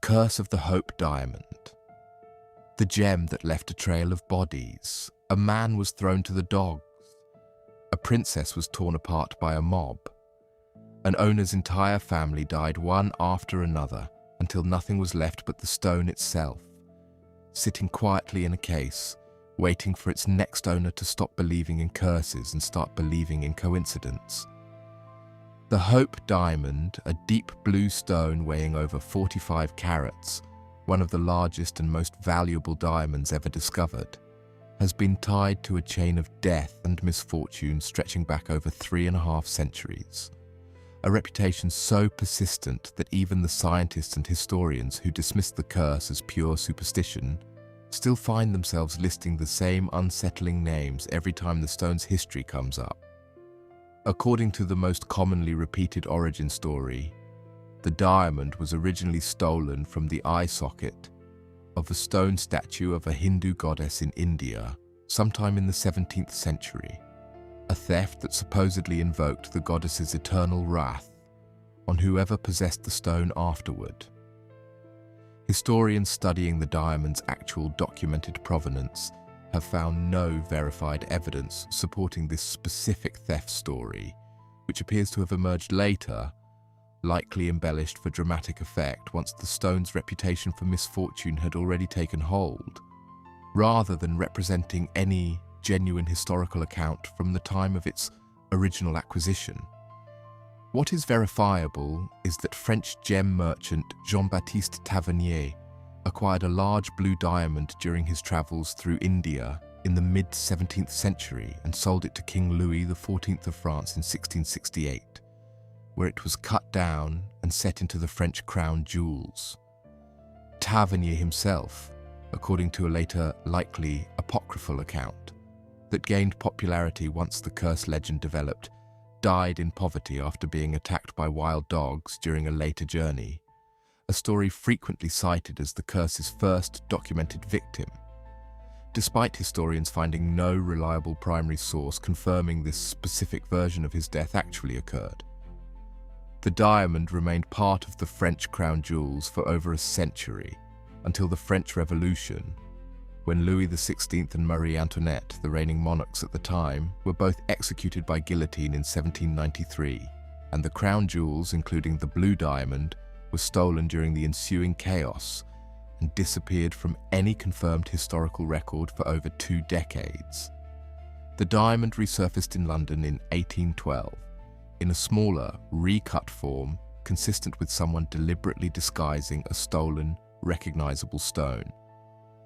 curse of the Hope diamond. The gem that left a trail of bodies. A man was thrown to the dogs. A princess was torn apart by a mob. An owner's entire family died one after another until nothing was left but the stone itself, sitting quietly in a case, waiting for its next owner to stop believing in curses and start believing in coincidence. The Hope diamond, a deep blue stone weighing over 45 carats, one of the largest and most valuable diamonds ever discovered, has been tied to a chain of death and misfortune stretching back over 3.5 centuries. A reputation so persistent that even the scientists and historians who dismiss the curse as pure superstition still find themselves listing the same unsettling names every time the stone's history comes up. According to the most commonly repeated origin story, the diamond was originally stolen from the eye socket of a stone statue of a Hindu goddess in India sometime in the 17th century, a theft that supposedly invoked the goddess's eternal wrath on whoever possessed the stone afterward. Historians studying the diamond's actual documented provenance have found no verified evidence supporting this specific theft story, which appears to have emerged later, likely embellished for dramatic effect once the stone's reputation for misfortune had already taken hold, rather than representing any genuine historical account from the time of its original acquisition. What is verifiable is that French gem merchant Jean-Baptiste Tavernier acquired a large blue diamond during his travels through India in the mid-17th century and sold it to King Louis XIV of France in 1668, where it was cut down and set into the French crown jewels. Tavernier himself, according to a later, likely apocryphal account, that gained popularity once the curse legend developed, died in poverty after being attacked by wild dogs during a later journey, a story frequently cited as the curse's first documented victim, despite historians finding no reliable primary source confirming this specific version of his death actually occurred. The diamond remained part of the French crown jewels for over a century, until the French Revolution, when Louis XVI and Marie Antoinette, the reigning monarchs at the time, were both executed by guillotine in 1793, and the crown jewels, including the blue diamond, were stolen during the ensuing chaos and disappeared from any confirmed historical record for over 2 decades. The diamond resurfaced in London in 1812, in a smaller, recut form consistent with someone deliberately disguising a stolen, recognizable stone,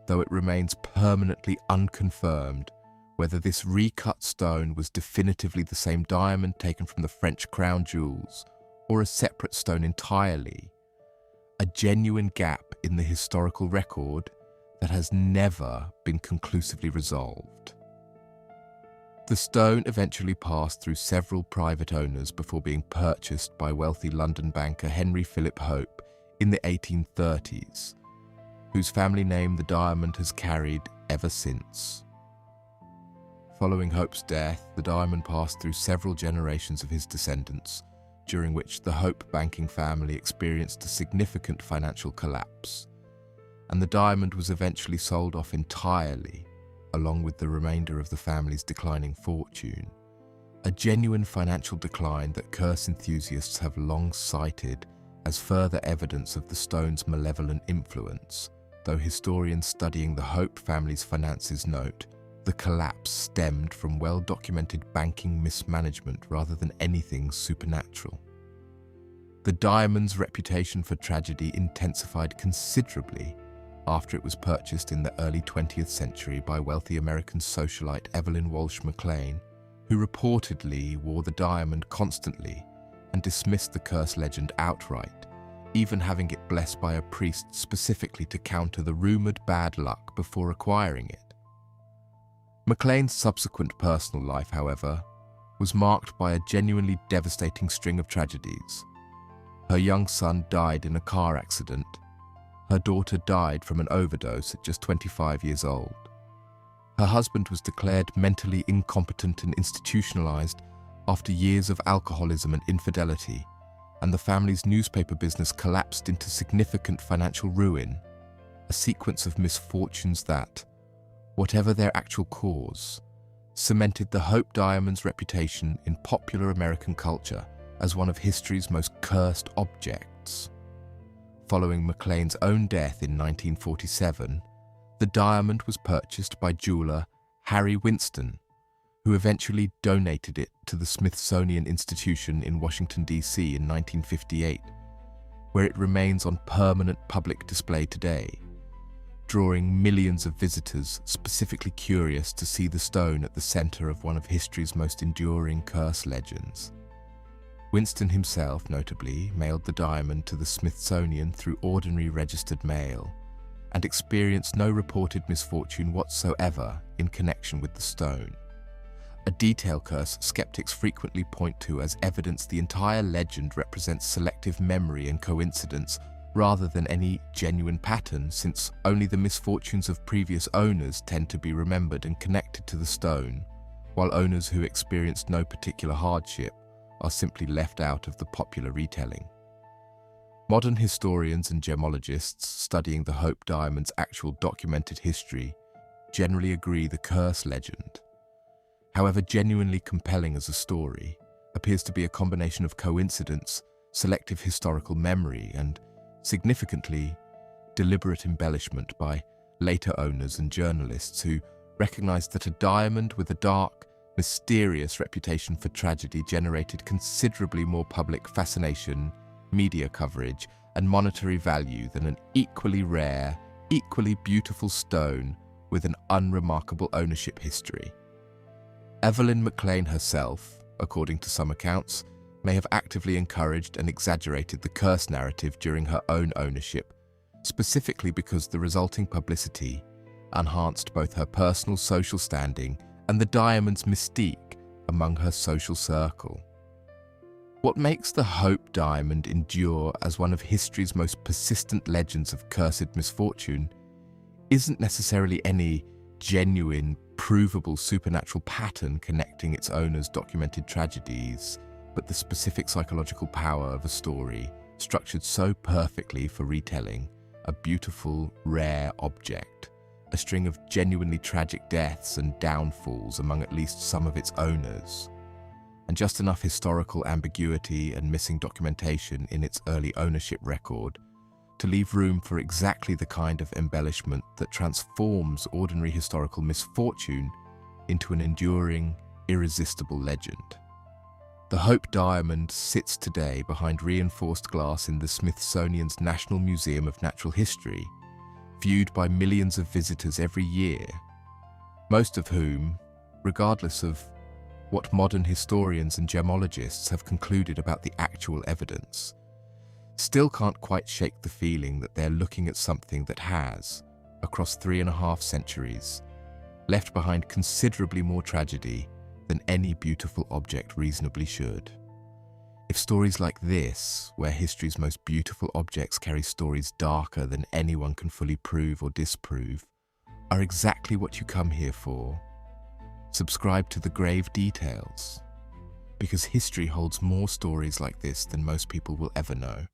though it remains permanently unconfirmed whether this recut stone was definitively the same diamond taken from the French crown jewels or a separate stone entirely, a genuine gap in the historical record that has never been conclusively resolved. The stone eventually passed through several private owners before being purchased by wealthy London banker Henry Philip Hope in the 1830s, whose family name the diamond has carried ever since. Following Hope's death, the diamond passed through several generations of his descendants, during which the Hope banking family experienced a significant financial collapse, and the diamond was eventually sold off entirely, along with the remainder of the family's declining fortune, a genuine financial decline that curse enthusiasts have long cited as further evidence of the stone's malevolent influence, though historians studying the Hope family's finances note the collapse stemmed from well-documented banking mismanagement rather than anything supernatural. The diamond's reputation for tragedy intensified considerably after it was purchased in the early 20th century by wealthy American socialite Evalyn Walsh McLean, who reportedly wore the diamond constantly and dismissed the curse legend outright, even having it blessed by a priest specifically to counter the rumored bad luck before acquiring it. McLean's subsequent personal life, however, was marked by a genuinely devastating string of tragedies. Her young son died in a car accident. Her daughter died from an overdose at just 25 years old. Her husband was declared mentally incompetent and institutionalized after years of alcoholism and infidelity, and the family's newspaper business collapsed into significant financial ruin, a sequence of misfortunes that, whatever their actual cause, cemented the Hope Diamond's reputation in popular American culture as one of history's most cursed objects. Following McLean's own death in 1947, the diamond was purchased by jeweler Harry Winston, who eventually donated it to the Smithsonian Institution in Washington, D.C. in 1958, where it remains on permanent public display today, drawing millions of visitors specifically curious to see the stone at the center of one of history's most enduring curse legends. Winston himself, notably, mailed the diamond to the Smithsonian through ordinary registered mail and experienced no reported misfortune whatsoever in connection with the stone. A detail curse skeptics frequently point to as evidence the entire legend represents selective memory and coincidence rather than any genuine pattern, since only the misfortunes of previous owners tend to be remembered and connected to the stone, while owners who experienced no particular hardship are simply left out of the popular retelling. Modern historians and gemologists studying the Hope Diamond's actual documented history generally agree the curse legend, however genuinely compelling as a story, appears to be a combination of coincidence, selective historical memory, and, significantly, deliberate embellishment by later owners and journalists who recognized that a diamond with a dark, mysterious reputation for tragedy generated considerably more public fascination, media coverage, and monetary value than an equally rare, equally beautiful stone with an unremarkable ownership history. Evalyn McLean herself, according to some accounts, may have actively encouraged and exaggerated the curse narrative during her own ownership, specifically because the resulting publicity enhanced both her personal social standing and the diamond's mystique among her social circle. What makes the Hope Diamond endure as one of history's most persistent legends of cursed misfortune isn't necessarily any genuine, provable supernatural pattern connecting its owner's documented tragedies, but the specific psychological power of a story structured so perfectly for retelling a beautiful, rare object, a string of genuinely tragic deaths and downfalls among at least some of its owners, and just enough historical ambiguity and missing documentation in its early ownership record to leave room for exactly the kind of embellishment that transforms ordinary historical misfortune into an enduring, irresistible legend. The Hope Diamond sits today behind reinforced glass in the Smithsonian's National Museum of Natural History, viewed by millions of visitors every year, most of whom, regardless of what modern historians and gemologists have concluded about the actual evidence, still can't quite shake the feeling that they're looking at something that has, across 3.5 centuries, left behind considerably more tragedy than any beautiful object reasonably should. If stories like this, where history's most beautiful objects carry stories darker than anyone can fully prove or disprove, are exactly what you come here for, subscribe to The Grave Details, because history holds more stories like this than most people will ever know.